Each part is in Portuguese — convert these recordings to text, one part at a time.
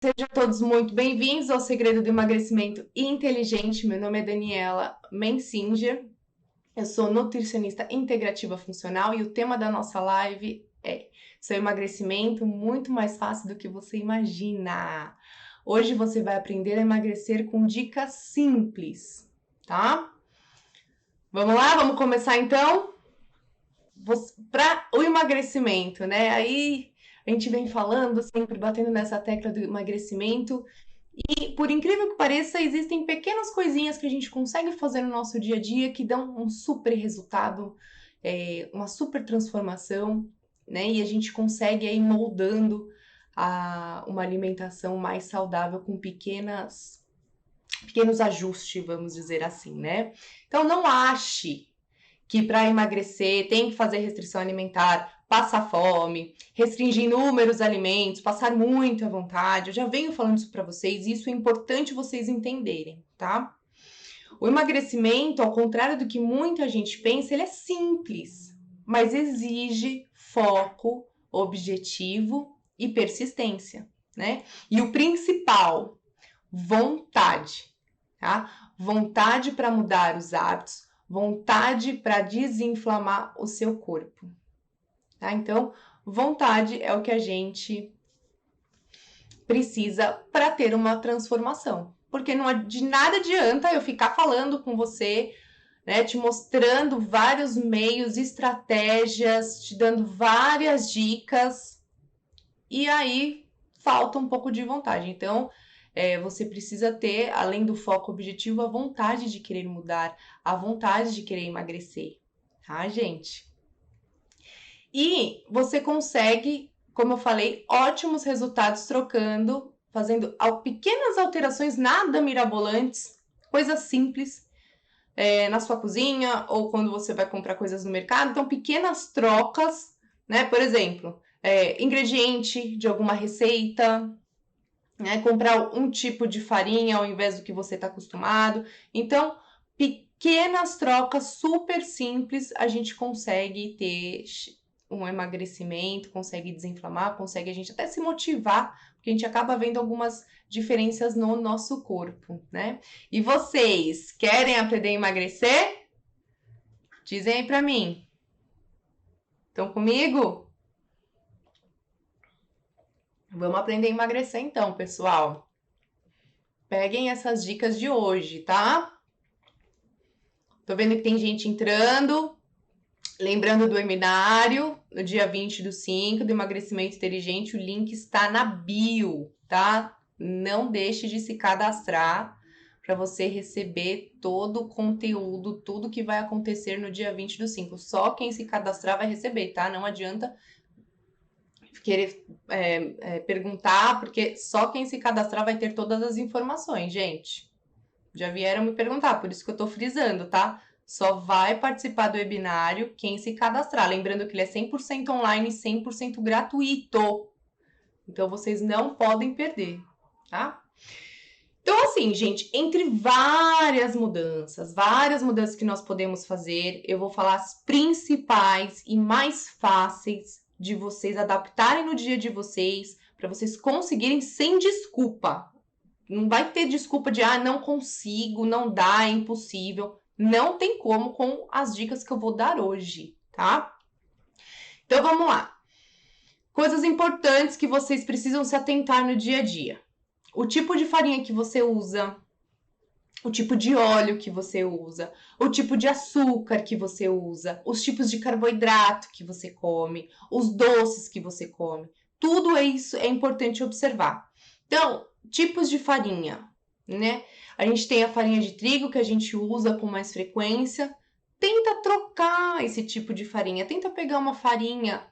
Sejam todos muito bem-vindos ao Segredo do Emagrecimento Inteligente. Meu nome é Daniela Mensinger, eu sou nutricionista integrativa funcional e o tema da nossa live é seu emagrecimento muito mais fácil do que você imagina. Hoje você vai aprender a emagrecer com dicas simples, tá? Vamos lá, vamos começar então? Para o emagrecimento, né? Aí a gente vem falando, sempre batendo nessa tecla do emagrecimento. E, por incrível que pareça, existem pequenas coisinhas que a gente consegue fazer no nosso dia a dia que dão um super resultado, uma super transformação, né? E a gente consegue aí moldando uma alimentação mais saudável com pequenos ajustes, vamos dizer assim, né? Então, não ache que para emagrecer tem que fazer restrição alimentar, passar fome, restringir inúmeros alimentos, passar muito à vontade. Eu já venho falando isso para vocês e isso é importante vocês entenderem, tá? O emagrecimento, ao contrário do que muita gente pensa, ele é simples, mas exige foco, objetivo e persistência, né? E o principal, vontade, tá? Vontade para mudar os hábitos, vontade para desinflamar o seu corpo, tá? Então, vontade é o que a gente precisa para ter uma transformação, porque de nada adianta eu ficar falando com você, né, te mostrando vários meios, estratégias, te dando várias dicas e aí falta um pouco de vontade. Então, você precisa ter, além do foco objetivo, a vontade de querer mudar, a vontade de querer emagrecer, tá, gente? E você consegue, como eu falei, ótimos resultados trocando, fazendo pequenas alterações, nada mirabolantes, coisas simples, na sua cozinha ou quando você vai comprar coisas no mercado. Então, pequenas trocas, né? Por exemplo, ingrediente de alguma receita, né? Comprar um tipo de farinha ao invés do que você está acostumado. Então, pequenas trocas super simples, a gente consegue ter um emagrecimento, consegue desinflamar, consegue a gente até se motivar, porque a gente acaba vendo algumas diferenças no nosso corpo, né? E vocês querem aprender a emagrecer? Dizem aí pra mim. Estão comigo? Vamos aprender a emagrecer então, pessoal. Peguem essas dicas de hoje, tá? Tô vendo que tem gente entrando. Lembrando do webinário, no dia 20/5, do emagrecimento inteligente, o link está na bio, tá? Não deixe de se cadastrar para você receber todo o conteúdo, tudo que vai acontecer no dia 20/5. Só quem se cadastrar vai receber, tá? Não adianta querer perguntar, porque só quem se cadastrar vai ter todas as informações, gente. Já vieram me perguntar, por isso que eu tô frisando, tá? Só vai participar do webinário quem se cadastrar. Lembrando que ele é 100% online e 100% gratuito. Então, vocês não podem perder, tá? Então, assim, gente, entre várias mudanças que nós podemos fazer, eu vou falar as principais e mais fáceis de vocês adaptarem no dia de vocês, para vocês conseguirem sem desculpa. Não vai ter desculpa de, não consigo, não dá, é impossível. Não tem como com as dicas que eu vou dar hoje, tá? Então, vamos lá. Coisas importantes que vocês precisam se atentar no dia a dia. O tipo de farinha que você usa, o tipo de óleo que você usa, o tipo de açúcar que você usa, os tipos de carboidrato que você come, os doces que você come. Tudo isso é importante observar. Então, tipos de farinha, né? A gente tem a farinha de trigo que a gente usa com mais frequência. Tenta trocar esse tipo de farinha. Tenta pegar uma farinha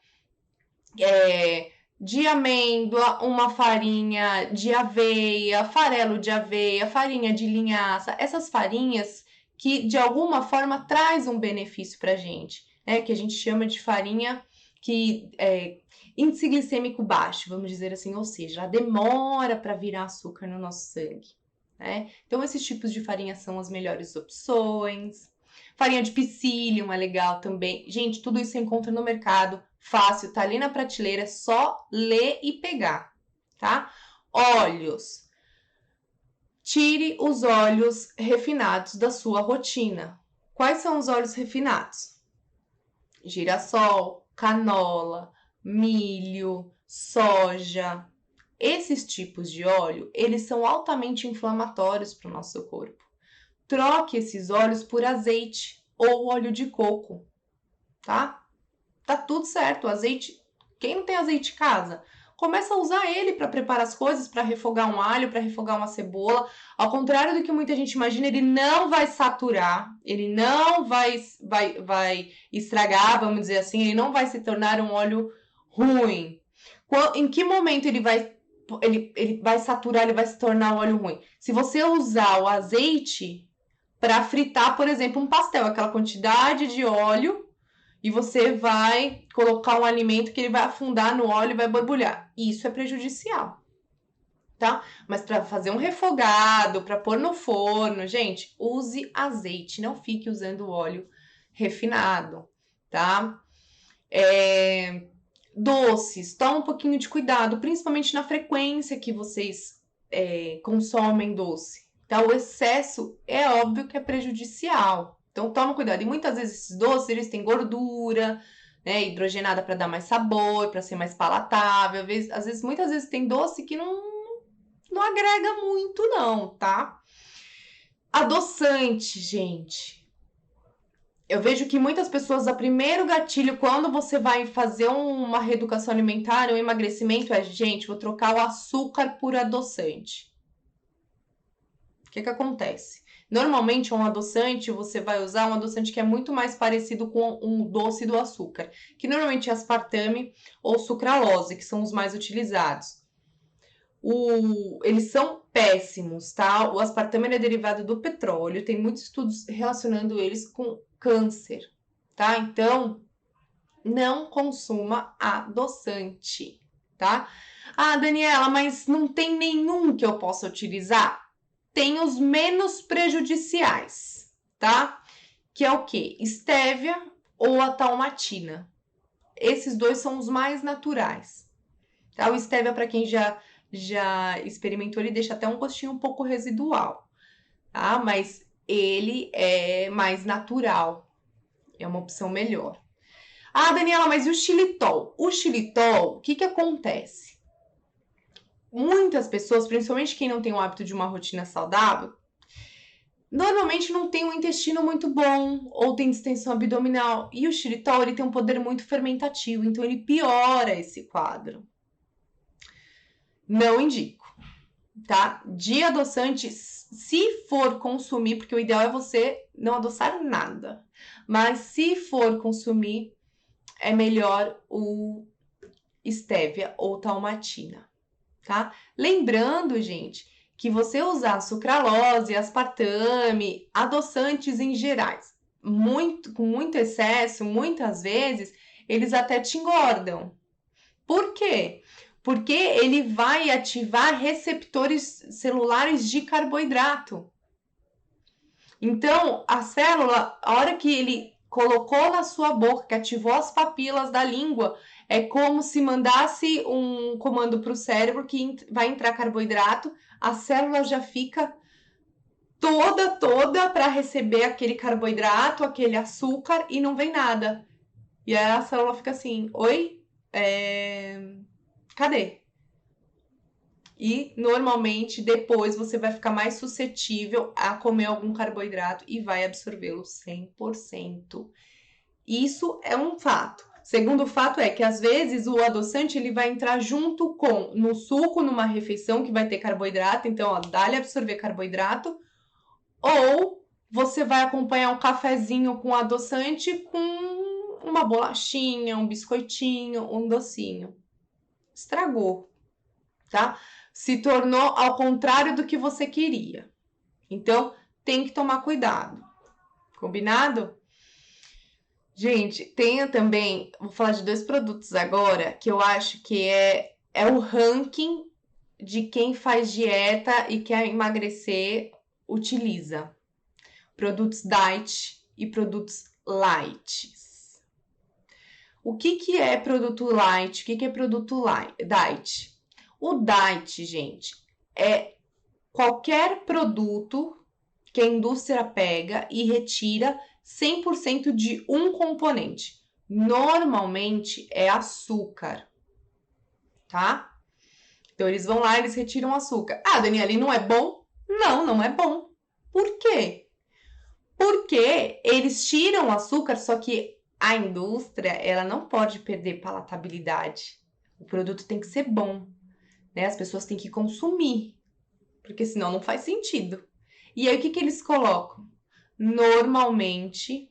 de amêndoa, uma farinha de aveia, farelo de aveia, farinha de linhaça. Essas farinhas que de alguma forma traz um benefício pra gente, né? Que a gente chama de farinha que índice glicêmico baixo, vamos dizer assim, ou seja, ela demora para virar açúcar no nosso sangue, né? Então, esses tipos de farinha são as melhores opções. Farinha de psyllium é legal também. Gente, tudo isso você encontra no mercado, fácil, tá ali na prateleira, é só ler e pegar, tá? Óleos. Tire os óleos refinados da sua rotina. Quais são os óleos refinados? Girassol, canola, milho, soja. Esses tipos de óleo, eles são altamente inflamatórios para o nosso corpo. Troque esses óleos por azeite ou óleo de coco, tá? Tá tudo certo. O azeite, quem não tem azeite em casa, começa a usar ele para preparar as coisas, para refogar um alho, para refogar uma cebola. Ao contrário do que muita gente imagina, ele não vai saturar, ele não vai estragar, vamos dizer assim, ele não vai se tornar um óleo ruim. Em que momento ele vai saturar, ele vai se tornar um óleo ruim? Se você usar o azeite para fritar, por exemplo, um pastel, aquela quantidade de óleo, e você vai colocar um alimento que ele vai afundar no óleo e vai borbulhar. Isso é prejudicial, tá? Mas para fazer um refogado, para pôr no forno, gente, use azeite, não fique usando óleo refinado, tá? Doces, toma um pouquinho de cuidado, principalmente na frequência que vocês consomem doce. Tá? O excesso é óbvio que é prejudicial. Então, toma cuidado. E muitas vezes esses doces, eles têm gordura, né, hidrogenada para dar mais sabor, para ser mais palatável. Muitas vezes tem doce que não agrega muito, não, tá? Adoçante, gente. Eu vejo que muitas pessoas, o primeiro gatilho, quando você vai fazer uma reeducação alimentar, um emagrecimento, é, gente, vou trocar o açúcar por adoçante. O que acontece? Normalmente, um adoçante, você vai usar um adoçante que é muito mais parecido com um doce do açúcar, que normalmente é aspartame ou sucralose, que são os mais utilizados. Eles são péssimos, tá? O aspartame é derivado do petróleo, tem muitos estudos relacionando eles com câncer, tá? Então, não consuma adoçante, tá? Ah, Daniela, mas não tem nenhum que eu possa utilizar? Tem os menos prejudiciais, tá? Que é o quê? Estévia ou a talmatina. Esses dois são os mais naturais, tá? O estévia, para quem já experimentou, ele deixa até um gostinho um pouco residual, tá? Mas ele é mais natural, é uma opção melhor. Ah, Daniela, mas e o xilitol? O xilitol, o que acontece? Muitas pessoas, principalmente quem não tem o hábito de uma rotina saudável, normalmente não tem um intestino muito bom ou tem distensão abdominal. E o xilitol, ele tem um poder muito fermentativo, então ele piora esse quadro. Não indico, tá? De adoçante, se for consumir, porque o ideal é você não adoçar nada, mas se for consumir, é melhor o estévia ou talmatina, tá? Lembrando, gente, que você usar sucralose, aspartame, adoçantes em gerais, com muito excesso, muitas vezes, eles até te engordam. Por quê? Porque ele vai ativar receptores celulares de carboidrato. Então, a célula, a hora que ele colocou na sua boca, que ativou as papilas da língua, é como se mandasse um comando para o cérebro que vai entrar carboidrato, a célula já fica toda para receber aquele carboidrato, aquele açúcar, e não vem nada. E aí a célula fica assim, oi? Cadê? E normalmente depois você vai ficar mais suscetível a comer algum carboidrato e vai absorvê-lo 100%. Isso é um fato. Segundo fato é que às vezes o adoçante ele vai entrar junto no suco, numa refeição que vai ter carboidrato, então ó, dá-lhe absorver carboidrato, ou você vai acompanhar um cafezinho com adoçante com uma bolachinha, um biscoitinho, um docinho. Estragou, tá? Se tornou ao contrário do que você queria. Então, tem que tomar cuidado. Combinado? Gente, tenho também, vou falar de 2 produtos agora, que eu acho que é o ranking de quem faz dieta e quer emagrecer, utiliza. Produtos diet e produtos light. O que é produto light? O que é produto diet? O diet, gente, é qualquer produto que a indústria pega e retira 100% de um componente. Normalmente é açúcar, tá? Então eles vão lá e eles retiram açúcar. Ah, Daniela, e não é bom? Não, não é bom. Por quê? Porque eles tiram o açúcar, só que a indústria, ela não pode perder palatabilidade. O produto tem que ser bom, né? As pessoas têm que consumir, porque senão não faz sentido. E aí o que eles colocam? Normalmente,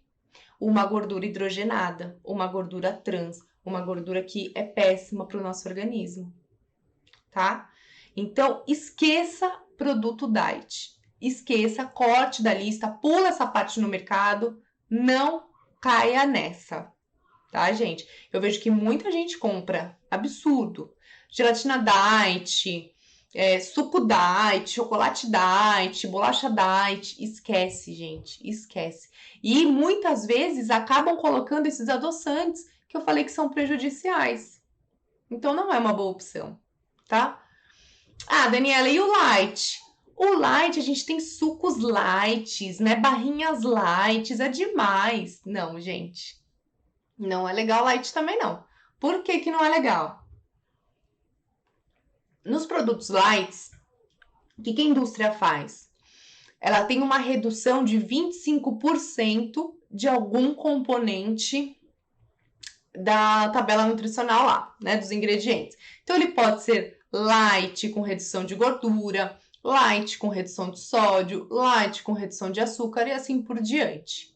uma gordura hidrogenada, uma gordura trans, uma gordura que é péssima para o nosso organismo, tá? Então, esqueça produto diet. Esqueça, corte da lista, pula essa parte no mercado, não caia nessa, tá, gente? Eu vejo que muita gente compra, absurdo, gelatina diet, suco diet, chocolate diet, bolacha diet, esquece, gente, esquece. E muitas vezes acabam colocando esses adoçantes que eu falei que são prejudiciais. Então não é uma boa opção, tá? Ah, Daniela, e o light? O light, a gente tem sucos lights, né? Barrinhas lights, é demais. Não, gente. Não é legal light também, não. Por que que não é legal? Nos produtos lights, o que a indústria faz? Ela tem uma redução de 25% de algum componente da tabela nutricional lá, né? Dos ingredientes. Então, ele pode ser light com redução de gordura, light com redução de sódio, light com redução de açúcar e assim por diante.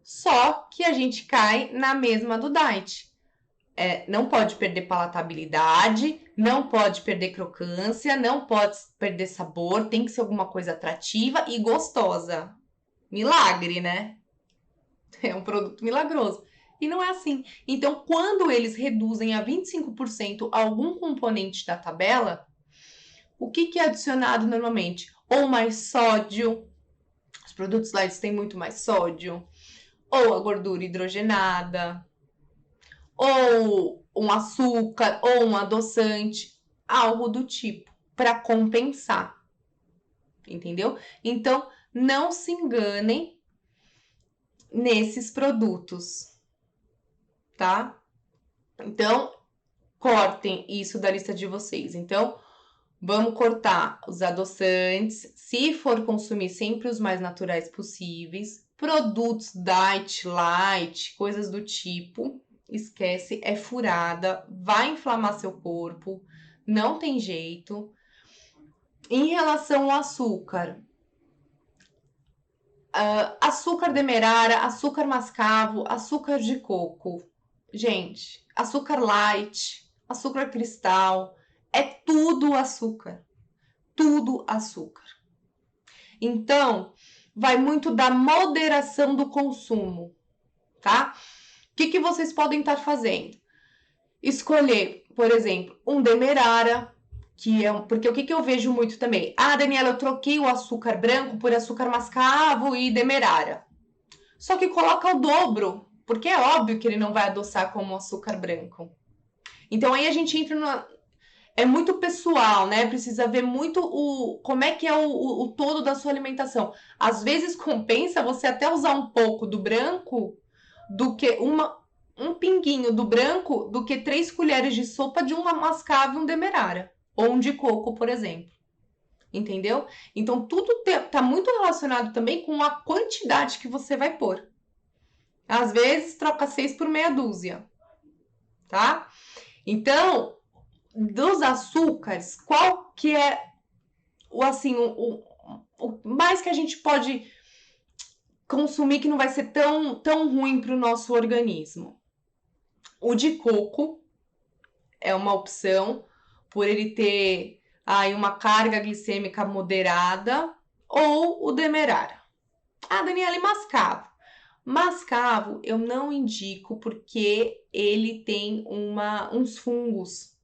Só que a gente cai na mesma do diet. Não pode perder palatabilidade, não pode perder crocância, não pode perder sabor, tem que ser alguma coisa atrativa e gostosa. Milagre, né? É um produto milagroso. E não é assim. Então, quando eles reduzem a 25% algum componente da tabela, o que é adicionado normalmente? Ou mais sódio, os produtos light têm muito mais sódio, ou a gordura hidrogenada, ou um açúcar, ou um adoçante, algo do tipo, para compensar. Entendeu? Então, não se enganem nesses produtos, tá? Então, cortem isso da lista de vocês. Então, vamos cortar os adoçantes, se for consumir sempre os mais naturais possíveis, produtos diet, light, coisas do tipo, esquece, é furada, vai inflamar seu corpo, não tem jeito. Em relação ao açúcar, açúcar demerara, açúcar mascavo, açúcar de coco, gente, açúcar light, açúcar cristal, é tudo açúcar. Tudo açúcar. Então, vai muito da moderação do consumo, tá? O que vocês podem estar fazendo? Escolher, por exemplo, um demerara, porque o que eu vejo muito também? Ah, Daniela, eu troquei o açúcar branco por açúcar mascavo e demerara. Só que coloca o dobro, porque é óbvio que ele não vai adoçar como o açúcar branco. Então aí a gente entra é muito pessoal, né? Precisa ver muito como é que é o todo da sua alimentação. Às vezes compensa você até usar um pouco do branco do que um pinguinho do branco do que 3 colheres de sopa de uma mascavo e um demerara. Ou um de coco, por exemplo. Entendeu? Então, tudo tá muito relacionado também com a quantidade que você vai pôr. Às vezes, troca 6 por meia dúzia. Tá? Então, dos açúcares, qual que é o mais que a gente pode consumir que não vai ser tão ruim para o nosso organismo? O de coco é uma opção, por ele ter aí uma carga glicêmica moderada, ou o demerara. Ah, Daniela, e mascavo? Mascavo eu não indico porque ele tem uns fungos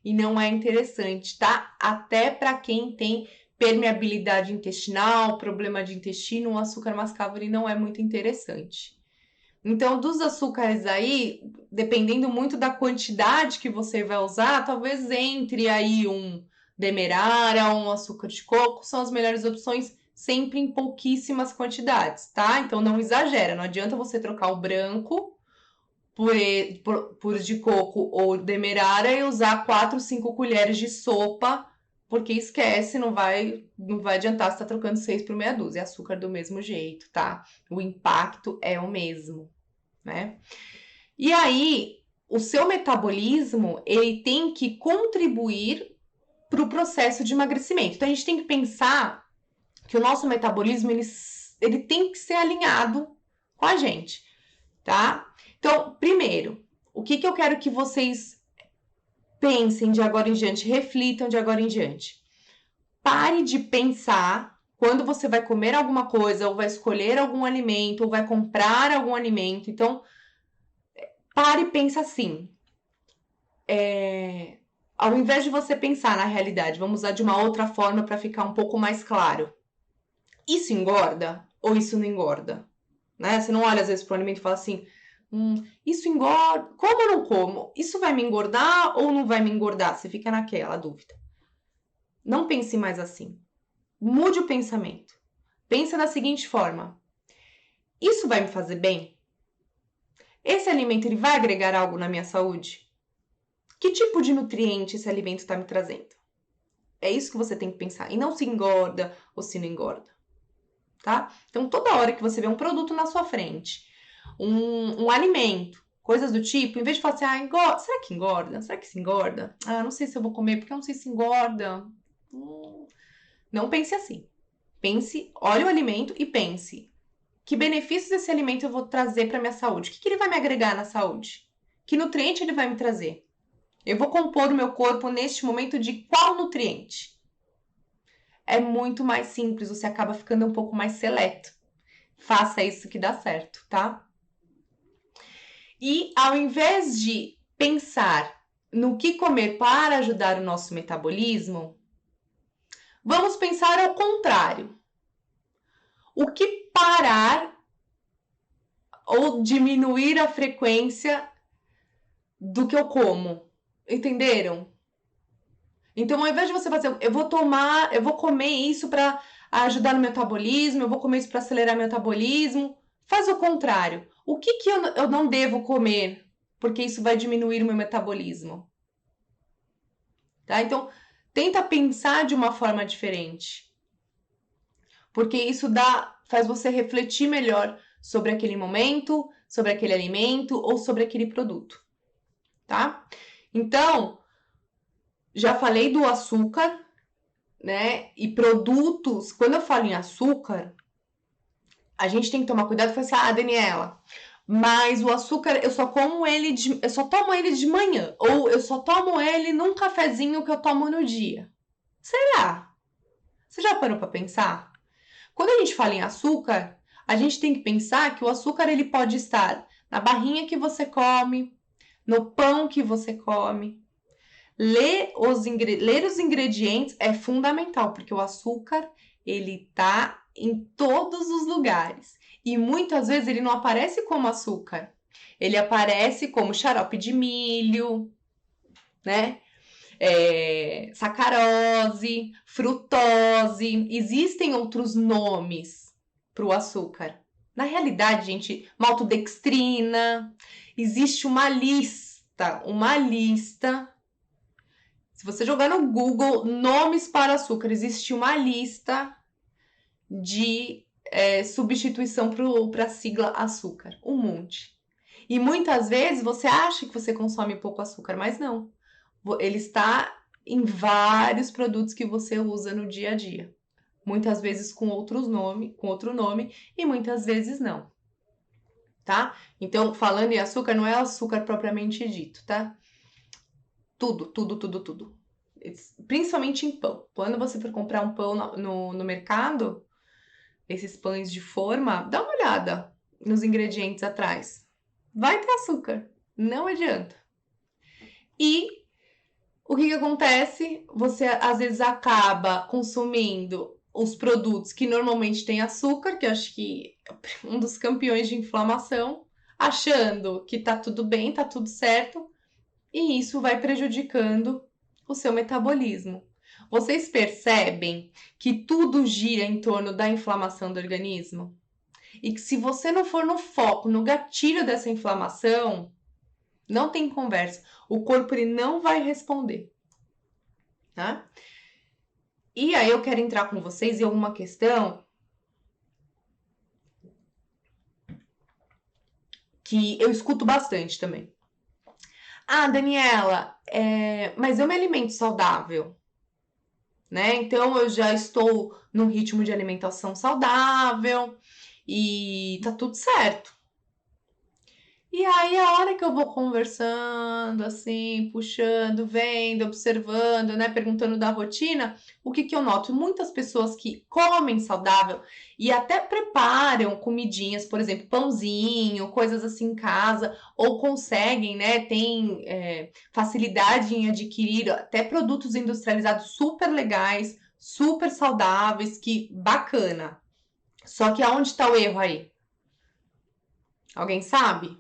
e não é interessante, tá? Até para quem tem permeabilidade intestinal, problema de intestino, o açúcar mascavo ele não é muito interessante. Então, dos açúcares aí, dependendo muito da quantidade que você vai usar, talvez entre aí um demerara, um açúcar de coco, são as melhores opções, sempre em pouquíssimas quantidades, tá? Então não exagera, não adianta você trocar o branco por de coco ou demerara e usar 4, 5 colheres de sopa, porque esquece, não vai adiantar você tá trocando 6 por meia dúzia, açúcar do mesmo jeito, tá? O impacto é o mesmo, né? E aí, o seu metabolismo, ele tem que contribuir para o processo de emagrecimento. Então, a gente tem que pensar que o nosso metabolismo, ele tem que ser alinhado com a gente, tá? Então, primeiro, o que eu quero que vocês pensem de agora em diante, reflitam de agora em diante. Pare de pensar quando você vai comer alguma coisa, ou vai escolher algum alimento, ou vai comprar algum alimento. Então, pare e pensa assim. Ao invés de você pensar na realidade, vamos usar de uma outra forma para ficar um pouco mais claro. Isso engorda ou isso não engorda? Né? Você não olha às vezes para o alimento e fala assim, isso engorda, como ou não como? Isso vai me engordar ou não vai me engordar? Você fica naquela dúvida. Não pense mais assim. Mude o pensamento. Pensa da seguinte forma. Isso vai me fazer bem? Esse alimento ele vai agregar algo na minha saúde? Que tipo de nutriente esse alimento está me trazendo? É isso que você tem que pensar. E não se engorda ou se não engorda. Tá? Então, toda hora que você vê um produto na sua frente, um alimento, coisas do tipo, em vez de falar assim, engorda, será que engorda? Será que se engorda? Não sei se eu vou comer, porque eu não sei se engorda. Não pense assim. Pense, olhe o alimento e pense. Que benefícios esse alimento eu vou trazer para minha saúde? O que ele vai me agregar na saúde? Que nutriente ele vai me trazer? Eu vou compor o meu corpo neste momento de qual nutriente? É muito mais simples, você acaba ficando um pouco mais seleto. Faça isso que dá certo, tá? E ao invés de pensar no que comer para ajudar o nosso metabolismo, vamos pensar ao contrário. O que parar ou diminuir a frequência do que eu como? Entenderam? Então, ao invés de você fazer, eu vou comer isso para ajudar no metabolismo, eu vou comer isso para acelerar meu metabolismo, faz o contrário. O que eu não devo comer? Porque isso vai diminuir o meu metabolismo. Tá? Então, tenta pensar de uma forma diferente. Porque isso faz você refletir melhor sobre aquele momento, sobre aquele alimento ou sobre aquele produto. Tá? Então, já falei do açúcar, né? E produtos, quando eu falo em açúcar, a gente tem que tomar cuidado e falar assim, Daniela, mas o açúcar eu só tomo ele de manhã, ou eu só tomo ele num cafezinho que eu tomo no dia. Será? Você já parou para pensar? Quando a gente fala em açúcar, a gente tem que pensar que o açúcar ele pode estar na barrinha que você come, no pão que você come. Ler os ingredientes é fundamental, porque o açúcar ele tá em todos os lugares. E muitas vezes ele não aparece como açúcar. Ele aparece como xarope de milho, né? Sacarose, frutose. Existem outros nomes para o açúcar. Na realidade, gente, maltodextrina. Existe uma lista. Se você jogar no Google nomes para açúcar, existe uma lista de substituição para a sigla açúcar. Um monte. E muitas vezes você acha que você consome pouco açúcar, mas não. Ele está em vários produtos que você usa no dia a dia. Muitas vezes com outro nome e muitas vezes não. Tá? Então, falando em açúcar, não é açúcar propriamente dito, tá? Tudo. Principalmente em pão. Quando você for comprar um pão no mercado, esses pães de forma, dá uma olhada nos ingredientes atrás. Vai ter açúcar, não adianta. E o que acontece? Você às vezes acaba consumindo os produtos que normalmente têm açúcar, que eu acho que é um dos campeões de inflamação. achando que tá tudo bem, tá tudo certo, e isso vai prejudicando o seu metabolismo. Vocês percebem que tudo gira em torno da inflamação do organismo? E que se você não for no foco, no gatilho dessa inflamação, não tem conversa. O corpo ele não vai responder, tá? E aí eu quero entrar com vocês em alguma questão que eu escuto bastante também. Ah, Daniela, mas eu me alimento saudável, né? Então eu já estou num ritmo de alimentação saudável e tá tudo certo. E aí, a hora que eu vou conversando, assim, puxando, vendo, observando, né, perguntando da rotina, o que eu noto? Muitas pessoas que comem saudável e até preparam comidinhas, por exemplo, pãozinho, coisas assim em casa, ou conseguem, né, tem facilidade em adquirir até produtos industrializados super legais, super saudáveis, que bacana. Só que aonde está o erro aí? Alguém sabe?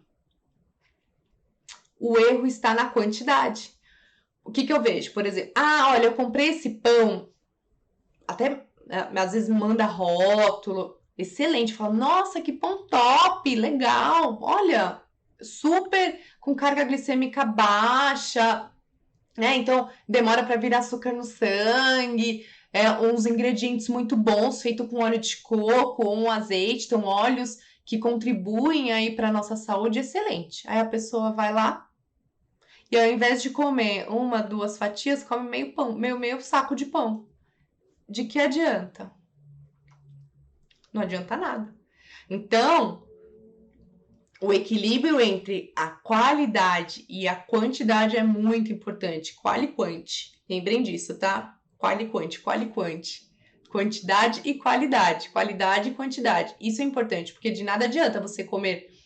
O erro está na quantidade. O que eu vejo? Por exemplo, olha, eu comprei esse pão, até às vezes manda rótulo, excelente. Fala, nossa, que pão top, legal, olha, super com carga glicêmica baixa, né? Então demora para virar açúcar no sangue, uns ingredientes muito bons, feito com óleo de coco ou um azeite, então óleos que contribuem aí para nossa saúde, excelente. Aí a pessoa vai lá, e ao invés de comer uma, duas fatias, come meio pão, meio saco de pão. De que adianta? Não adianta nada. Então, o equilíbrio entre a qualidade e a quantidade é muito importante. Quali quanti. Lembrem disso, tá? Quali quanti, quali quanti. Quantidade e qualidade. Qualidade e quantidade. Isso é importante, porque de nada adianta você comer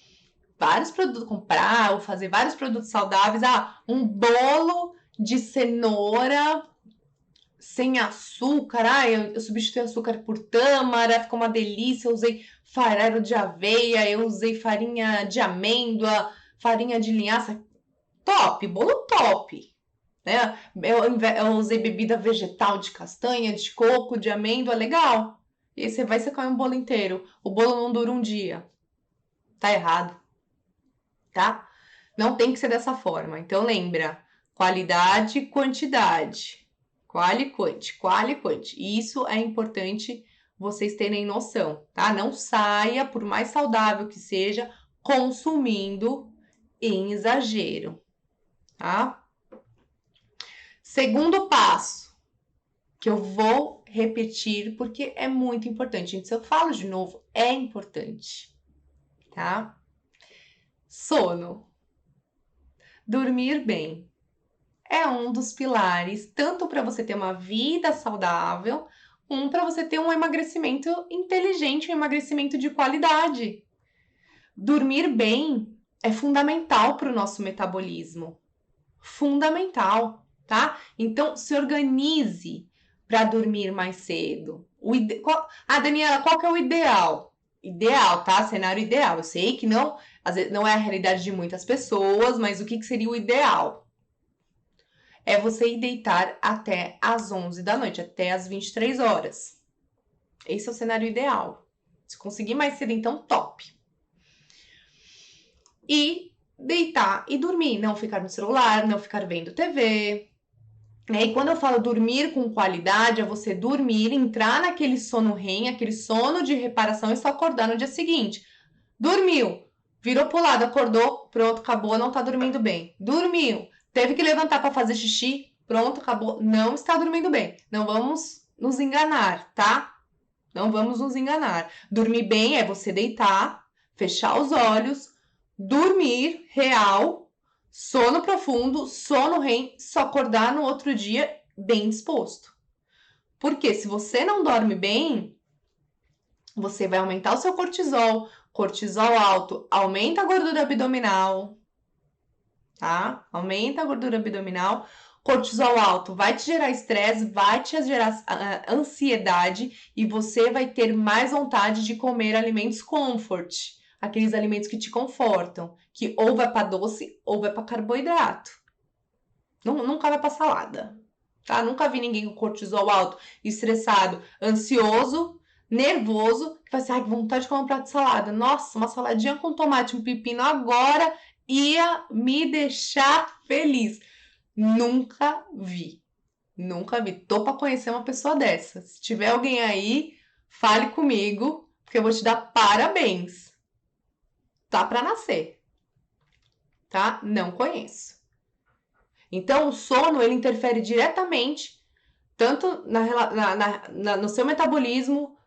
vários produtos, comprar ou fazer vários produtos saudáveis. Um bolo de cenoura sem açúcar. Eu substituí açúcar por tâmara, ficou uma delícia. Eu usei farelo de aveia, eu usei farinha de amêndoa, farinha de linhaça. Top, bolo top. Né? Eu usei bebida vegetal de castanha, de coco, de amêndoa, legal. E aí você come um bolo inteiro. O bolo não dura um dia. Tá errado. Tá? Não tem que ser dessa forma. Então lembra, qualidade e quantidade. Quali quanti. Isso é importante vocês terem noção, tá? Não saia, por mais saudável que seja, consumindo em exagero, tá? Segundo passo, que eu vou repetir porque é muito importante. Gente, se eu falo de novo, é importante, tá? Sono. Dormir bem é um dos pilares, tanto para você ter uma vida saudável, como para você ter um emagrecimento inteligente, um emagrecimento de qualidade. Dormir bem é fundamental para o nosso metabolismo. Fundamental, tá? Então, se organize para dormir mais cedo. Daniela, qual que é o ideal? Ideal, tá? Cenário ideal. Eu sei que não, às vezes, não é a realidade de muitas pessoas, mas o que seria o ideal? É você ir deitar até às 11 da noite, até às 23 horas. Esse é o cenário ideal. Se conseguir mais cedo, então, top. E deitar e dormir, não ficar no celular, não ficar vendo TV. E quando eu falo dormir com qualidade, é você dormir, entrar naquele sono REM, aquele sono de reparação e só acordar no dia seguinte. Dormiu, virou pro lado, acordou, pronto, acabou, não tá dormindo bem. Dormiu, teve que levantar para fazer xixi, pronto, acabou, não está dormindo bem. Não vamos nos enganar, tá? Não vamos nos enganar. Dormir bem é você deitar, fechar os olhos, dormir real, sono profundo, sono REM, só acordar no outro dia bem disposto. Porque se você não dorme bem, você vai aumentar o seu cortisol. Cortisol alto aumenta a gordura abdominal, tá? Aumenta a gordura abdominal. Cortisol alto vai te gerar estresse, vai te gerar ansiedade e você vai ter mais vontade de comer alimentos comfort, aqueles alimentos que te confortam, que ou vai para doce ou vai para carboidrato. Nunca vai para salada, tá? Nunca vi ninguém com cortisol alto, estressado, ansioso, nervoso, que fala assim, ai, que vontade de comer um prato de salada. Nossa, uma saladinha com tomate, um pepino agora ia me deixar feliz. Nunca vi. Nunca vi. Tô pra conhecer uma pessoa dessa. Se tiver alguém aí, fale comigo, porque eu vou te dar parabéns. Tá pra nascer. Tá? Não conheço. Então, o sono, ele interfere diretamente, tanto no seu metabolismo.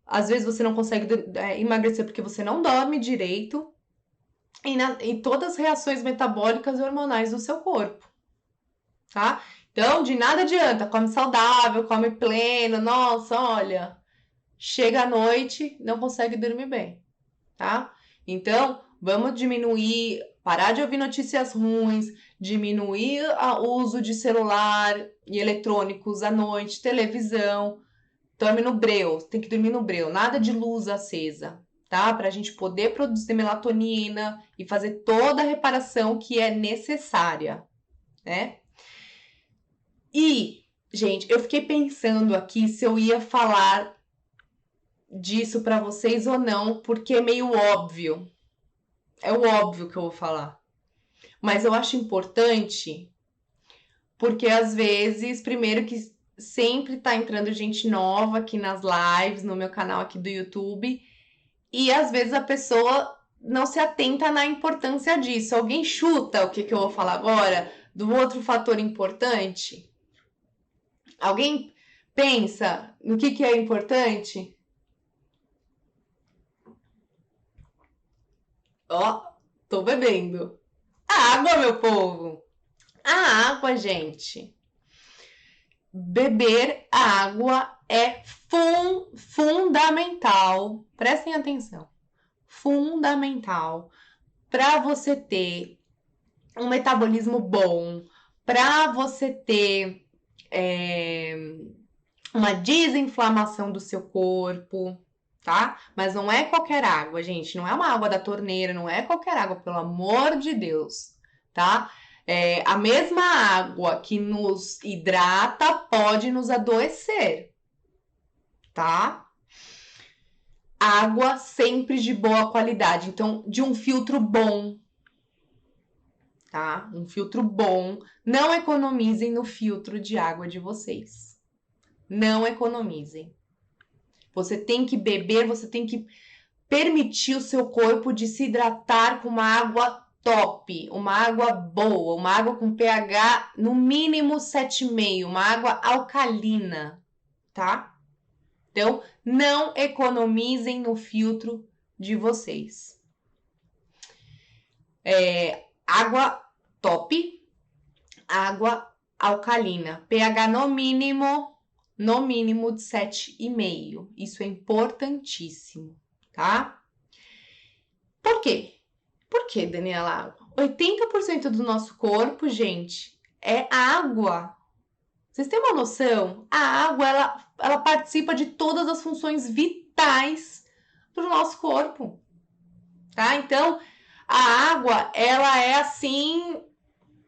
Às vezes você não consegue emagrecer porque você não dorme direito. E todas as reações metabólicas e hormonais do seu corpo. Tá? Então, de nada adianta. Come saudável, come pleno. Nossa, olha. Chega à noite, não consegue dormir bem. Tá? Então, vamos diminuir, parar de ouvir notícias ruins, diminuir o uso de celular e eletrônicos à noite, televisão. Dorme no breu, tem que dormir no breu, nada de luz acesa, tá? Pra gente poder produzir melatonina e fazer toda a reparação que é necessária, né? E, gente, eu fiquei pensando aqui se eu ia falar disso pra vocês ou não, porque é meio óbvio. É o óbvio que eu vou falar. Mas eu acho importante porque às vezes, primeiro que sempre tá entrando gente nova aqui nas lives, no meu canal aqui do YouTube, e às vezes a pessoa não se atenta na importância disso. Alguém chuta o que eu vou falar agora do outro fator importante? Alguém pensa no que é importante? Ó, tô bebendo. A água, meu povo. A água, gente. Beber água é fundamental. Prestem atenção. Fundamental para você ter um metabolismo bom, para você ter uma desinflamação do seu corpo, tá? Mas não é qualquer água, gente. Não é uma água da torneira, não é qualquer água, pelo amor de Deus, tá? A mesma água que nos hidrata pode nos adoecer, tá? Água sempre de boa qualidade, então de um filtro bom, tá? Um filtro bom. Não economizem no filtro de água de vocês. Não economizem. Você tem que beber, você tem que permitir o seu corpo de se hidratar com uma água top, uma água boa, uma água com pH no mínimo 7,5, uma água alcalina, tá? Então, não economizem no filtro de vocês. Água top, água alcalina, pH no mínimo de 7,5. Isso é importantíssimo, tá? Por quê? Por que, Daniela? 80% do nosso corpo, gente, é água. Vocês têm uma noção? A água, ela participa de todas as funções vitais do nosso corpo, tá? Então, a água, ela é, assim,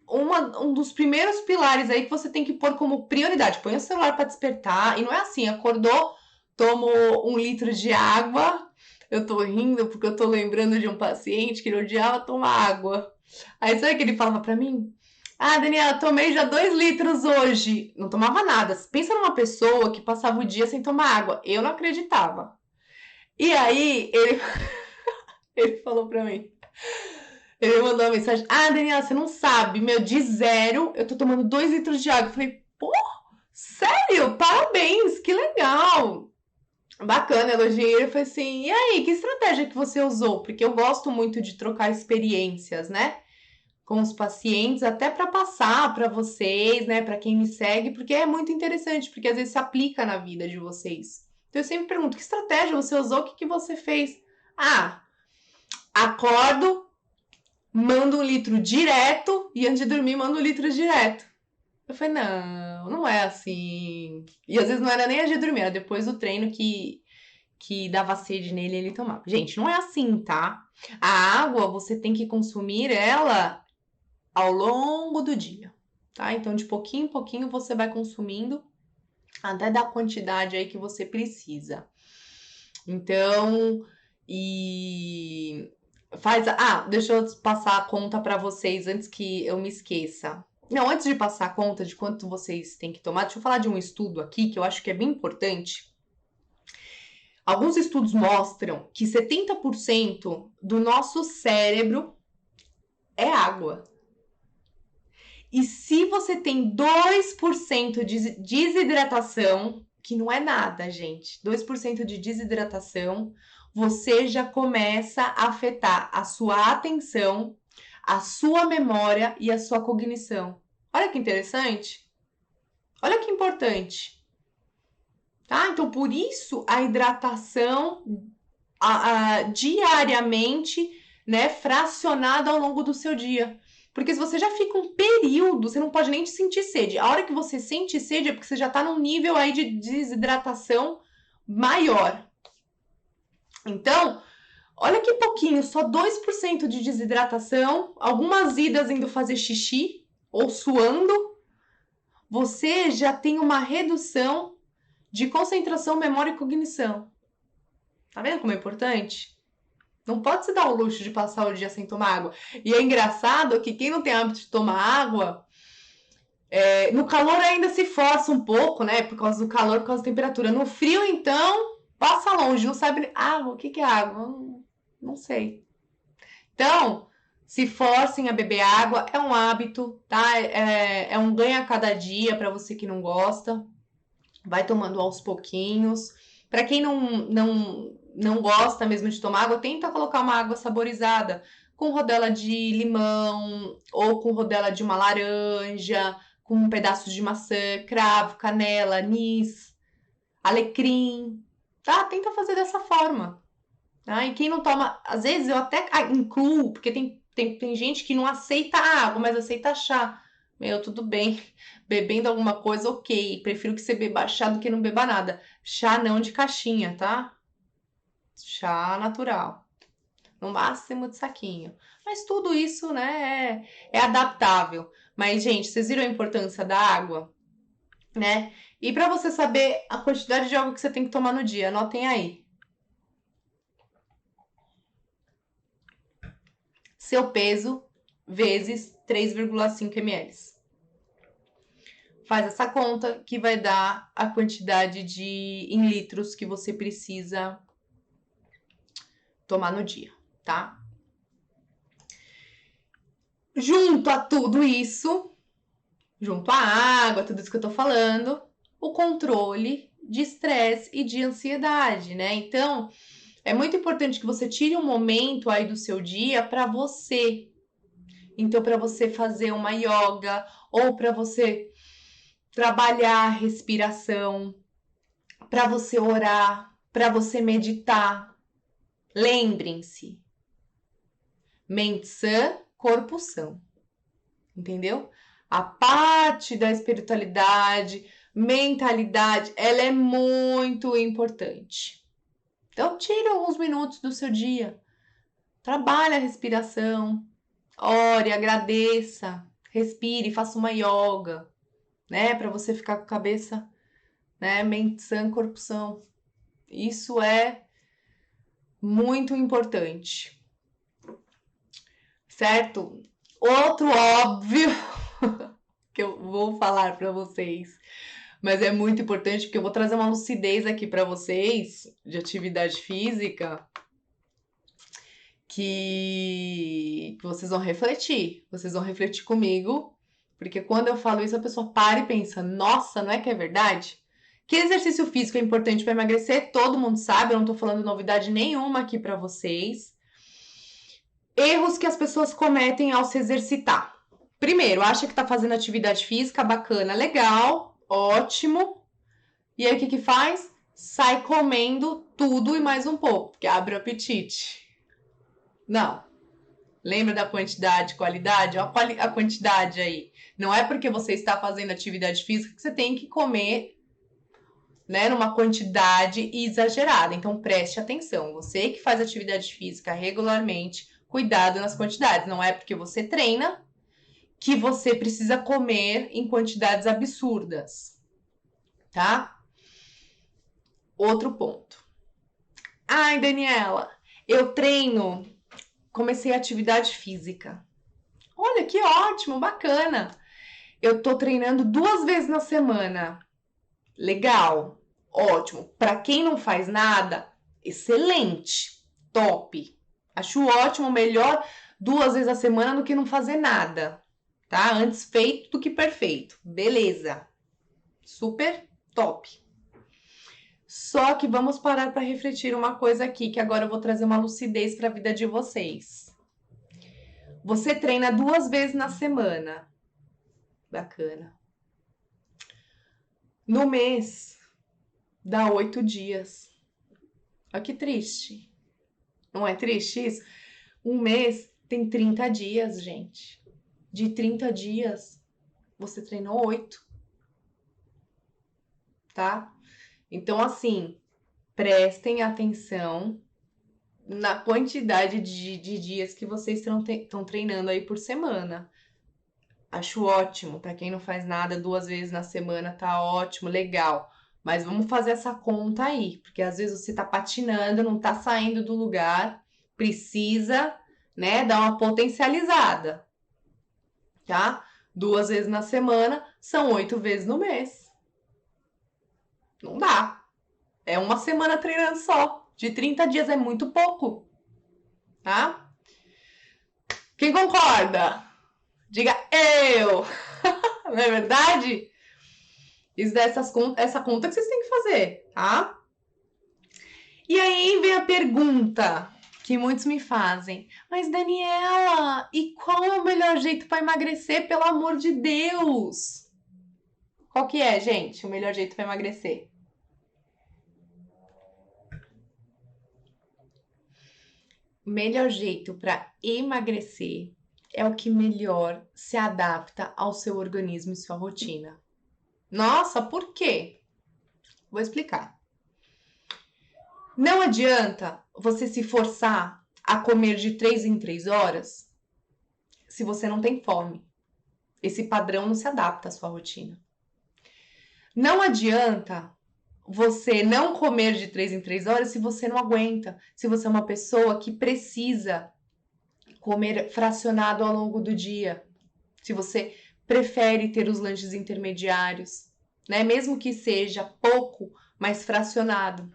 um dos primeiros pilares aí que você tem que pôr como prioridade. Põe o celular para despertar, e não é assim, acordou, tomou 1 litro de água. Eu tô rindo porque eu tô lembrando de um paciente que ele odiava tomar água. Aí sabe o que ele falava pra mim? Ah, Daniela, tomei já 2 litros hoje. Não tomava nada. Pensa numa pessoa que passava o dia sem tomar água. Eu não acreditava. E aí, ele falou pra mim. Ele mandou uma mensagem. Ah, Daniela, você não sabe. Meu, de 0, eu tô tomando 2 litros de água. Eu falei, pô, sério? Parabéns, que legal. Bacana, elogiei ele e falei assim, e aí, que estratégia que você usou? Porque eu gosto muito de trocar experiências, né? Com os pacientes, até para passar para vocês, né? Para quem me segue, porque é muito interessante, porque às vezes se aplica na vida de vocês. Então eu sempre pergunto, que estratégia você usou? O que você fez? Ah, acordo, mando 1 litro direto e antes de dormir mando 1 litro direto. Eu falei, não é assim. E às vezes não era nem antes de dormir, era depois do treino que que dava sede nele e ele tomava. Gente, não é assim, tá? A água, você tem que consumir ela ao longo do dia, tá? Então, de pouquinho em pouquinho, você vai consumindo até da quantidade aí que você precisa. Então, e deixa eu passar a conta para vocês antes que eu me esqueça. Não, antes de passar a conta de quanto vocês têm que tomar, deixa eu falar de um estudo aqui que eu acho que é bem importante. Alguns estudos mostram que 70% do nosso cérebro é água. E se você tem 2% de desidratação, que não é nada, gente, 2% de desidratação, você já começa a afetar a sua atenção, a sua memória e a sua cognição. Olha que interessante. Olha que importante. Tá? Então, por isso, a hidratação diariamente, né, fracionada ao longo do seu dia. Porque se você já fica um período, você não pode nem sentir sede. A hora que você sente sede é porque você já tá num nível aí de desidratação maior. Então, olha que pouquinho, só 2% de desidratação, algumas idas indo fazer xixi ou suando, você já tem uma redução de concentração, memória e cognição. Tá vendo como é importante? Não pode se dar o luxo de passar o dia sem tomar água. E é engraçado que quem não tem hábito de tomar água, no calor ainda se força um pouco, né? Por causa do calor, por causa da temperatura. No frio, então, passa longe, não sabe água. O que é água? Não sei. Então, se forcem a beber água, é um hábito, tá? É um ganho a cada dia para você que não gosta. Vai tomando aos pouquinhos. Para quem não gosta mesmo de tomar água, tenta colocar uma água saborizada com rodela de limão ou com rodela de uma laranja, com pedaços de maçã, cravo, canela, anis, alecrim, tá? Tenta fazer dessa forma. Tá? E quem não toma, às vezes eu até incluo, porque tem gente que não aceita água, mas aceita chá. Meu, tudo bem. Bebendo alguma coisa, ok. Prefiro que você beba chá do que não beba nada. Chá não de caixinha, tá? Chá natural. No máximo de saquinho. Mas tudo isso, né, é adaptável. Mas, gente, vocês viram a importância da água? Né? E para você saber a quantidade de água que você tem que tomar no dia, anotem aí. Seu peso vezes 3,5 ml. Faz essa conta que vai dar a quantidade em litros que você precisa tomar no dia, tá? Junto a tudo isso, junto à água, tudo isso que eu tô falando, o controle de estresse e de ansiedade, né? Então, é muito importante que você tire um momento aí do seu dia para você. Então, para você fazer uma yoga ou para você trabalhar a respiração, para você orar, para você meditar. Lembrem-se, mente sã, corpo são. Entendeu? A parte da espiritualidade, mentalidade, ela é muito importante. Então, tire alguns minutos do seu dia. Trabalhe a respiração. Ore, agradeça. Respire, faça uma yoga, né? Para você ficar com a cabeça, né? Mente sã, corpo são. Isso é muito importante. Certo? Outro óbvio que eu vou falar para vocês, mas é muito importante porque eu vou trazer uma lucidez aqui para vocês de atividade física que vocês vão refletir comigo, porque quando eu falo isso a pessoa para e pensa, nossa, não é que é verdade? Que exercício físico é importante para emagrecer, todo mundo sabe, eu não tô falando novidade nenhuma aqui para vocês. Erros que as pessoas cometem ao se exercitar. Primeiro, acha que tá fazendo atividade física bacana, legal, ótimo. E aí o que faz? Sai comendo tudo e mais um pouco, porque abre o apetite. Não. Lembra da quantidade e qualidade? Olha a quantidade aí. Não é porque você está fazendo atividade física que você tem que comer né, numa quantidade exagerada. Então, preste atenção. Você que faz atividade física regularmente, cuidado nas quantidades. Não é porque você treina que você precisa comer em quantidades absurdas, tá? Outro ponto. Ai, Daniela, eu treino, comecei atividade física. Olha, que ótimo, bacana. Eu tô treinando 2 vezes na semana. Legal, ótimo. Para quem não faz nada, excelente, top. Acho ótimo, melhor 2 vezes a semana do que não fazer nada, tá? Antes feito do que perfeito. Beleza. Super top. Só que vamos parar para refletir uma coisa aqui, que agora eu vou trazer uma lucidez para a vida de vocês. Você treina 2 vezes na semana. Bacana. No mês, dá 8 dias. Olha que triste. Não é triste isso? Um mês tem 30 dias, gente. De 30 dias, você treinou 8. Tá? Então, assim, prestem atenção na quantidade de dias que vocês estão treinando aí por semana. Acho ótimo. Para quem não faz nada 2 vezes na semana, tá ótimo, legal. Mas vamos fazer essa conta aí, porque às vezes você tá patinando, não tá saindo do lugar, precisa, né, dar uma potencializada, tá? 2 vezes na semana, são 8 vezes no mês. Não dá. É uma semana treinando só. De 30 dias é muito pouco, tá? Quem concorda? Diga eu! Não é verdade? Essa conta que vocês têm que fazer, tá? E aí vem a pergunta que muitos me fazem. Mas, Daniela, e qual é o melhor jeito para emagrecer, pelo amor de Deus? Qual que é, gente, o melhor jeito para emagrecer? O melhor jeito para emagrecer é o que melhor se adapta ao seu organismo e sua rotina. Nossa, por quê? Vou explicar. Não adianta você se forçar a comer de 3 em 3 horas se você não tem fome. Esse padrão não se adapta à sua rotina. Não adianta você não comer de 3 em 3 horas se você não aguenta, se você é uma pessoa que precisa comer fracionado ao longo do dia, se você prefere ter os lanches intermediários, né? Mesmo que seja pouco, mas fracionado.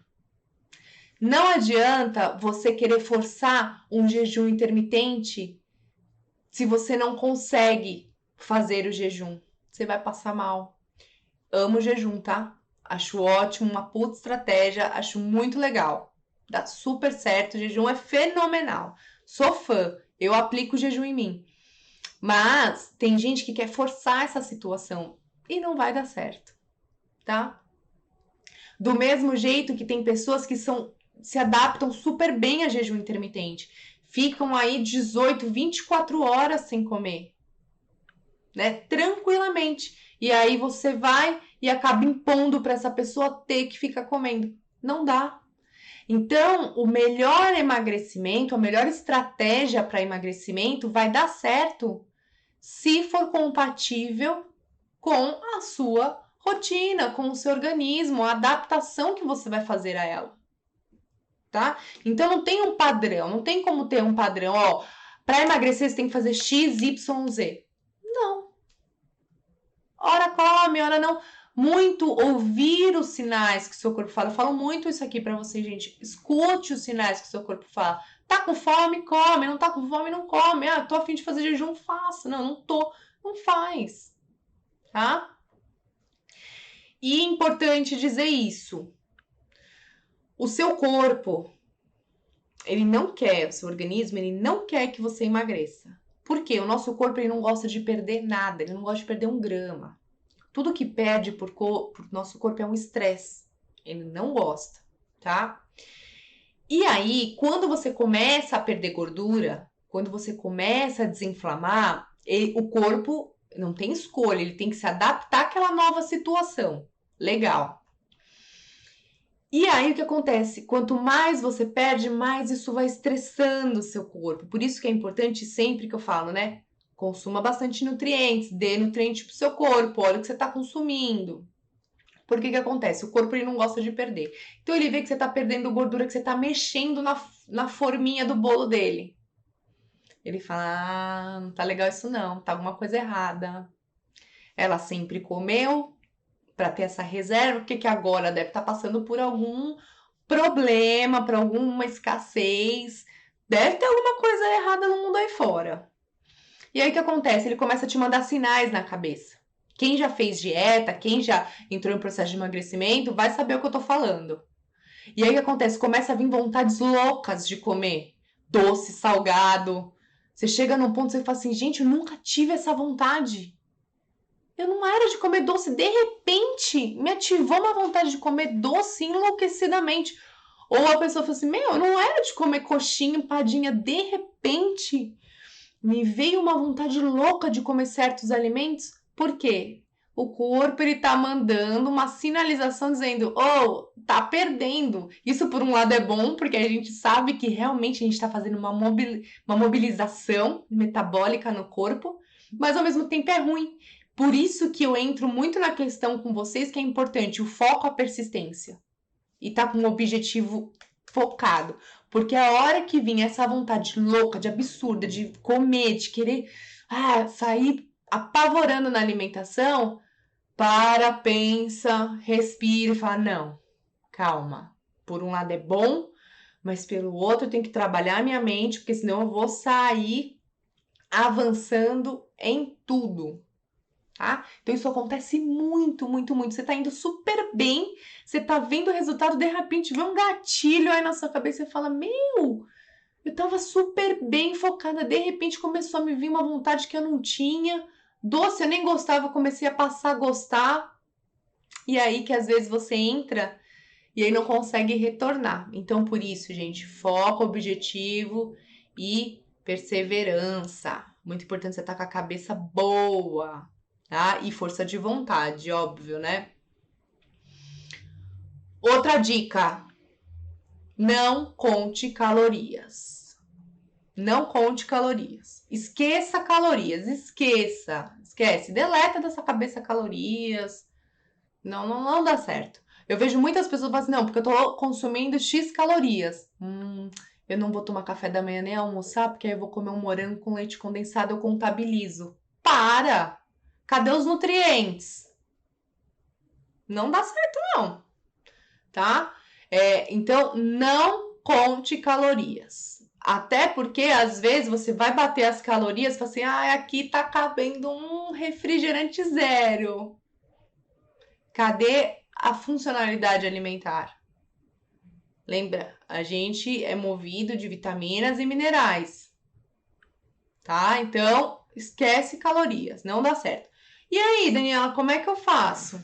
Não adianta você querer forçar um jejum intermitente se você não consegue fazer o jejum. Você vai passar mal. Amo o jejum, tá? Acho ótimo, uma puta estratégia, acho muito legal. Dá super certo, o jejum é fenomenal. Sou fã, eu aplico o jejum em mim. Mas tem gente que quer forçar essa situação e não vai dar certo, tá? Do mesmo jeito que tem pessoas que se adaptam super bem a jejum intermitente. Ficam aí 18, 24 horas sem comer, né? Tranquilamente. E aí você vai e acaba impondo para essa pessoa ter que ficar comendo. Não dá. Então, o melhor emagrecimento, a melhor estratégia para emagrecimento vai dar certo se for compatível com a sua rotina, com o seu organismo, a adaptação que você vai fazer a ela. Tá? Então não tem um padrão, não tem como ter um padrão, ó, para emagrecer você tem que fazer X, Y, Z. Não. Ora come, ora não. Muito ouvir os sinais que o seu corpo fala. Eu falo muito isso aqui para vocês, gente. Escute os sinais que o seu corpo fala. Tá com fome? Come. Não tá com fome? Não come. Ah, tô a fim de fazer jejum? Faça. Não, não tô. Não faz. Tá? E é importante dizer isso. O seu corpo, ele não quer, o seu organismo, ele não quer que você emagreça. Por quê? O nosso corpo, ele não gosta de perder nada. Ele não gosta de perder 1 grama. Tudo que perde por nosso corpo é um estresse. Ele não gosta, tá? E aí, quando você começa a perder gordura, quando você começa a desinflamar, o corpo não tem escolha, ele tem que se adaptar àquela nova situação. Legal. E aí o que acontece? Quanto mais você perde, mais isso vai estressando o seu corpo. Por isso que é importante sempre que eu falo, né? Consuma bastante nutrientes, dê nutriente pro seu corpo, olha o que você está consumindo. Porque que acontece? O corpo ele não gosta de perder. Então ele vê que você está perdendo gordura, que você está mexendo na forminha do bolo dele. Ele fala: ah, não tá legal isso não, tá alguma coisa errada. Ela sempre comeu para ter essa reserva, porque que agora deve estar passando por algum problema, por alguma escassez. Deve ter alguma coisa errada no mundo aí fora. E aí o que acontece? Ele começa a te mandar sinais na cabeça. Quem já fez dieta, quem já entrou em processo de emagrecimento, vai saber o que eu tô falando. E aí o que acontece? Começa a vir vontades loucas de comer doce, salgado. Você chega num ponto que você fala assim, gente, eu nunca tive essa vontade. Eu não era de comer doce, de repente me ativou uma vontade de comer doce enlouquecidamente. Ou a pessoa fala assim, meu, eu não era de comer coxinha, empadinha, de repente me veio uma vontade louca de comer certos alimentos. Por quê? O corpo ele tá mandando uma sinalização dizendo, oh, tá perdendo. Isso por um lado é bom, porque a gente sabe que realmente a gente tá fazendo uma mobilização metabólica no corpo, mas ao mesmo tempo é ruim. Por isso que eu entro muito na questão com vocês que é importante o foco, a persistência. E tá com um objetivo focado. Porque a hora que vinha essa vontade louca, de absurda, de comer, de querer sair apavorando na alimentação, para, pensa, respira e fala, não, calma. Por um lado é bom, mas pelo outro eu tenho que trabalhar a minha mente, porque senão eu vou sair avançando em tudo. Tá? Então isso acontece muito, muito, muito. Você tá indo super bem, você tá vendo o resultado, de repente vê um gatilho aí na sua cabeça e fala, meu, eu tava super bem focada, de repente começou a me vir uma vontade que eu não tinha, doce eu nem gostava, comecei a passar a gostar, e aí que às vezes você entra e aí não consegue retornar. Então por isso, gente, foco, objetivo e perseverança. Muito importante você estar com a cabeça boa, tá? E força de vontade, óbvio, né? Outra dica: não conte calorias. Não conte calorias. Esqueça calorias, esquece, deleta dessa cabeça calorias. Não dá certo. Eu vejo muitas pessoas falando assim, não, porque eu tô consumindo X calorias. Eu não vou tomar café da manhã nem almoçar, porque aí eu vou comer um morango com leite condensado, eu contabilizo. Para! Cadê os nutrientes? Não dá certo, não. Tá? Então, não conte calorias. Até porque, às vezes, você vai bater as calorias e fala assim, aqui tá cabendo um refrigerante zero. Cadê a funcionalidade alimentar? Lembra, a gente é movido de vitaminas e minerais. Tá? Então, esquece calorias, não dá certo. E aí, Daniela, como é que eu faço?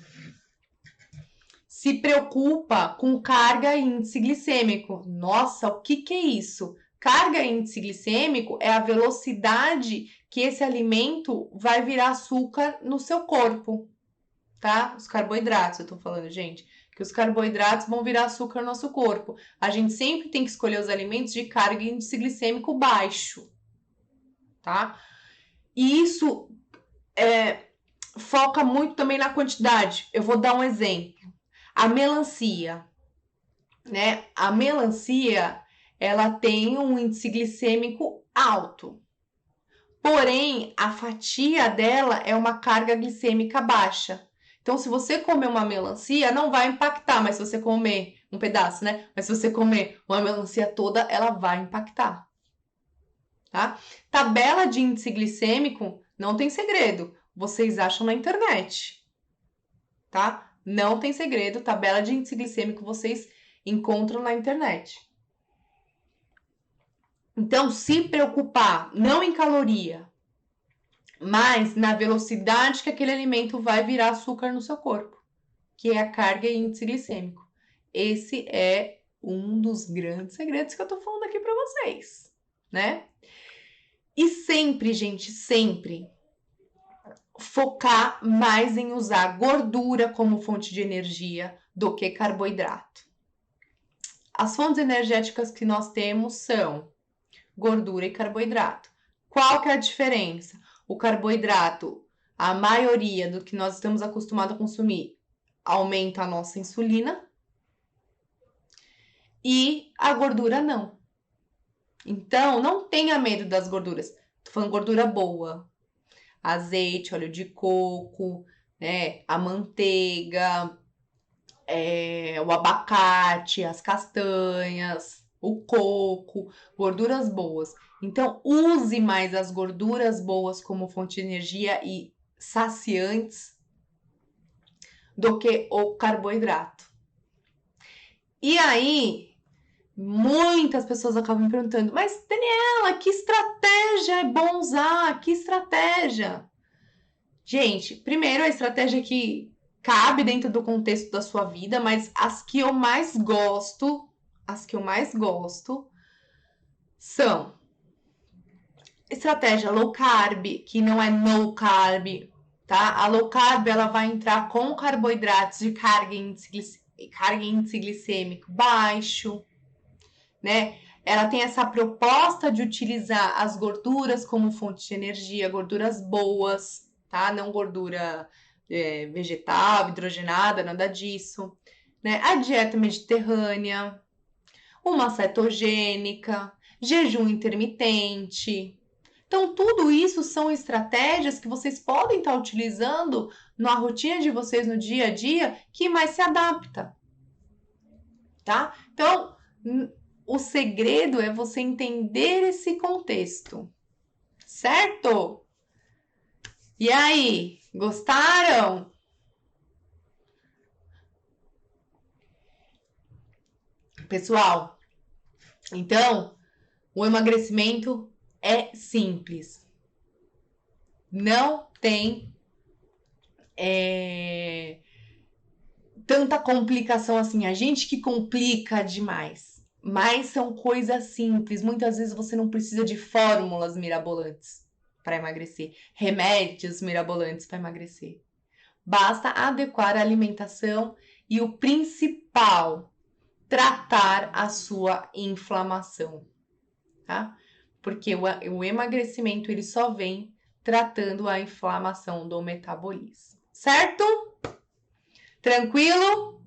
Se preocupa com carga e índice glicêmico. Nossa, o que é isso? Carga e índice glicêmico é a velocidade que esse alimento vai virar açúcar no seu corpo, tá? Os carboidratos, eu tô falando, gente, que os carboidratos vão virar açúcar no nosso corpo. A gente sempre tem que escolher os alimentos de carga e índice glicêmico baixo, tá? E isso foca muito também na quantidade. Eu vou dar um exemplo. A melancia, né? A melancia, ela tem um índice glicêmico alto. Porém, a fatia dela é uma carga glicêmica baixa. Então, se você comer uma melancia, não vai impactar, mas se você comer um pedaço, né? Mas se você comer uma melancia toda, ela vai impactar. Tá? Tabela de índice glicêmico não tem segredo. Vocês acham na internet. Tá? Não tem segredo, tabela de índice glicêmico vocês encontram na internet. Então, se preocupar não em caloria, mas na velocidade que aquele alimento vai virar açúcar no seu corpo, que é a carga e índice glicêmico. Esse é um dos grandes segredos que eu tô falando aqui para vocês, né? E sempre, gente, sempre focar mais em usar gordura como fonte de energia do que carboidrato, As fontes energéticas que nós temos são gordura e carboidrato. Qual que é a diferença? O carboidrato, a maioria do que nós estamos acostumados a consumir, aumenta a nossa insulina e a gordura não. Então, não tenha medo das gorduras. Tô falando gordura boa. Azeite, óleo de coco, né? A manteiga, o abacate, as castanhas, o coco, gorduras boas. Então, use mais as gorduras boas como fonte de energia e saciantes do que o carboidrato. E aí, muitas pessoas acabam me perguntando, mas Daniela, que estratégia é bom usar? Que estratégia? Gente, primeiro a estratégia que cabe dentro do contexto da sua vida, mas as que eu mais gosto são estratégia low carb, que não é no carb, tá? A low carb, ela vai entrar com carboidratos de carga índice glicêmico baixo, né? Ela tem essa proposta de utilizar as gorduras como fonte de energia, gorduras boas, tá? Não gordura vegetal, hidrogenada, nada disso, né? A dieta mediterrânea, uma cetogênica, jejum intermitente. Então, tudo isso são estratégias que vocês podem estar utilizando na rotina de vocês no dia a dia que mais se adapta, tá? Então, o segredo é você entender esse contexto, certo? E aí, gostaram? Pessoal, então, o emagrecimento é simples. Não tem tanta complicação assim. A gente que complica demais. Mas são coisas simples. Muitas vezes você não precisa de fórmulas mirabolantes para emagrecer, remédios mirabolantes para emagrecer. Basta adequar a alimentação e o principal, tratar a sua inflamação, tá? Porque o emagrecimento ele só vem tratando a inflamação do metabolismo, certo? Tranquilo?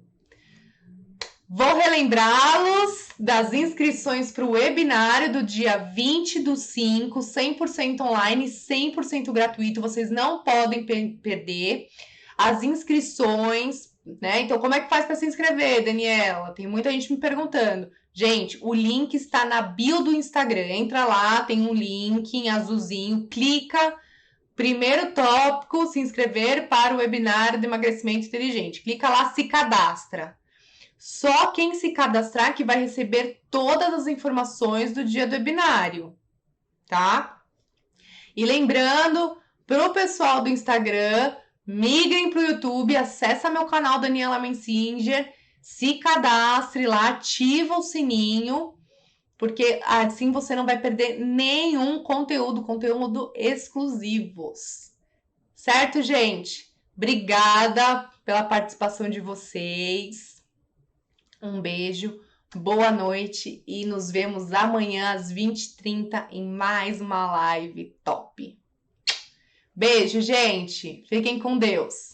Vou relembrá-los das inscrições para o webinário do dia 20/5, 100% online, 100% gratuito. Vocês não podem perder as inscrições, né? Então, como é que faz para se inscrever, Daniela? Tem muita gente me perguntando. Gente, o link está na bio do Instagram. Entra lá, tem um link em azulzinho, clica. Primeiro tópico, se inscrever para o webinário de emagrecimento inteligente. Clica lá, se cadastra. Só quem se cadastrar que vai receber todas as informações do dia do webinário, tá? E lembrando, pro pessoal do Instagram, migrem pro YouTube, acessa meu canal Daniela Mensinger, se cadastre lá, ativa o sininho, porque assim você não vai perder nenhum conteúdo exclusivos. Certo, gente? Obrigada pela participação de vocês. Um beijo, boa noite e nos vemos amanhã às 20h30 em mais uma live top. Beijo, gente. Fiquem com Deus.